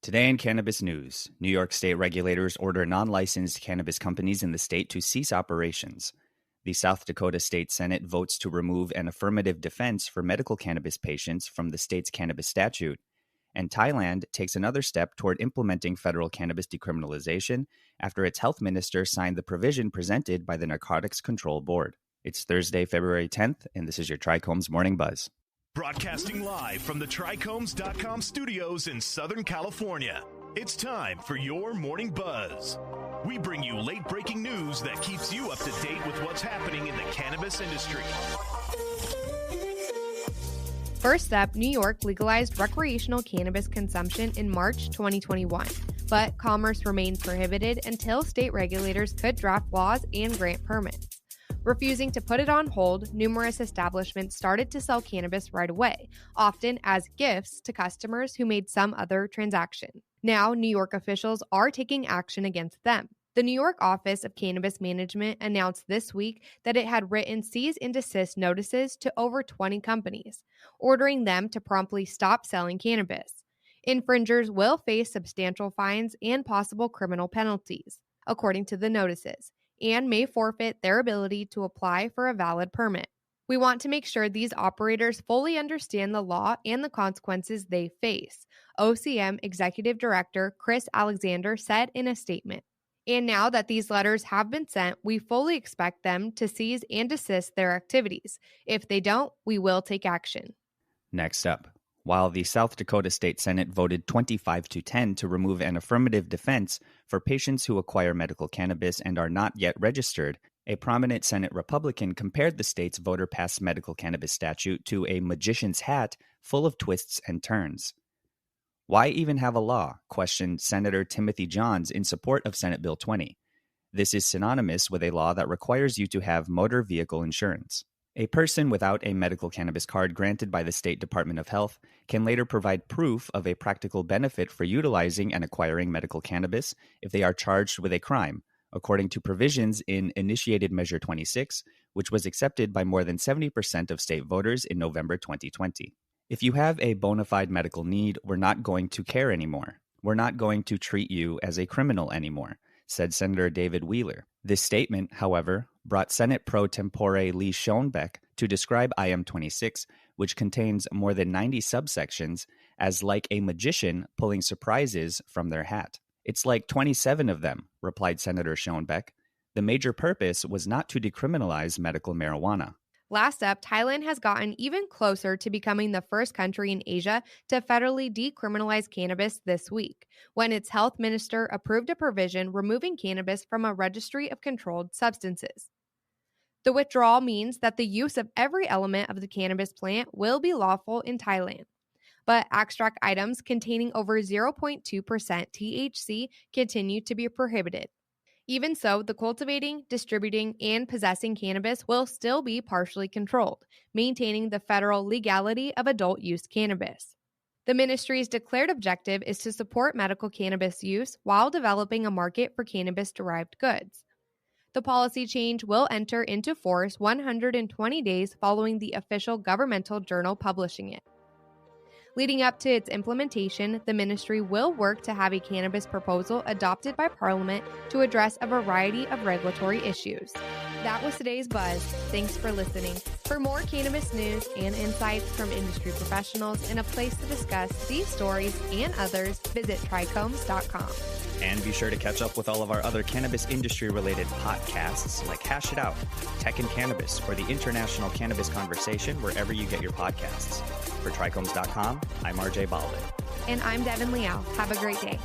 Today in Cannabis News, New York state regulators order non-licensed cannabis companies in the state to cease operations. The South Dakota State Senate votes to remove an affirmative defense for medical cannabis patients from the state's cannabis statute. And Thailand takes another step toward implementing federal cannabis decriminalization after its health minister signed the provision presented by the Narcotics Control Board. It's Thursday, February 10th, and this is your Trichomes Morning Buzz. Broadcasting live from the Trichomes.com studios in Southern California, it's time for your Morning Buzz. We bring you late-breaking news that keeps you up to date with what's happening in the cannabis industry. First up, New York legalized recreational cannabis consumption in March 2021, but commerce remained prohibited until state regulators could draft laws and grant permits. Refusing to put it on hold, numerous establishments started to sell cannabis right away, often as gifts to customers who made some other transaction. Now, New York officials are taking action against them. The New York Office of Cannabis Management announced this week that it had written cease and desist notices to over 20 companies, ordering them to promptly stop selling cannabis. Infringers will face substantial fines and possible criminal penalties, according to the notices, and may forfeit their ability to apply for a valid permit. We want to make sure these operators fully understand the law and the consequences they face, OCM Executive Director Chris Alexander said in a statement. And now that these letters have been sent, we fully expect them to cease and desist their activities. If they don't, we will take action. Next up, while the South Dakota State Senate voted 25-10 to remove an affirmative defense for patients who acquire medical cannabis and are not yet registered, a prominent Senate Republican compared the state's voter-passed medical cannabis statute to a magician's hat full of twists and turns. Why even have a law? Questioned Senator Timothy Johns in support of Senate Bill 20. This is synonymous with a law that requires you to have motor vehicle insurance. A person without a medical cannabis card granted by the State Department of Health can later provide proof of a practical benefit for utilizing and acquiring medical cannabis if they are charged with a crime, according to provisions in Initiated Measure 26, which was accepted by more than 70% of state voters in November 2020. If you have a bona fide medical need, we're not going to care anymore. We're not going to treat you as a criminal anymore, said Senator David Wheeler. This statement, however, brought Senate pro tempore Lee Schoenbeck to describe IM 26, which contains more than 90 subsections, as like a magician pulling surprises from their hat. It's like 27 of them, replied Senator Schoenbeck. The major purpose was not to decriminalize medical marijuana. Last up, Thailand has gotten even closer to becoming the first country in Asia to federally decriminalize cannabis this week, when its health minister approved a provision removing cannabis from a registry of controlled substances. The withdrawal means that the use of every element of the cannabis plant will be lawful in Thailand, but extract items containing over 0.2% THC continue to be prohibited. Even so, the cultivating, distributing, and possessing cannabis will still be partially controlled, maintaining the federal legality of adult-use cannabis. The ministry's declared objective is to support medical cannabis use while developing a market for cannabis-derived goods. The policy change will enter into force 120 days following the official governmental journal publishing it. Leading up to its implementation, the ministry will work to have a cannabis proposal adopted by Parliament to address a variety of regulatory issues. That was today's Buzz. Thanks for listening. For more cannabis news and insights from industry professionals and a place to discuss these stories and others, visit Trichomes.com. And be sure to catch up with all of our other cannabis industry-related podcasts like Hash It Out, Tech and Cannabis, or the International Cannabis Conversation wherever you get your podcasts. For Trichomes.com, I'm RJ Baldwin. And I'm Devin Liao. Have a great day.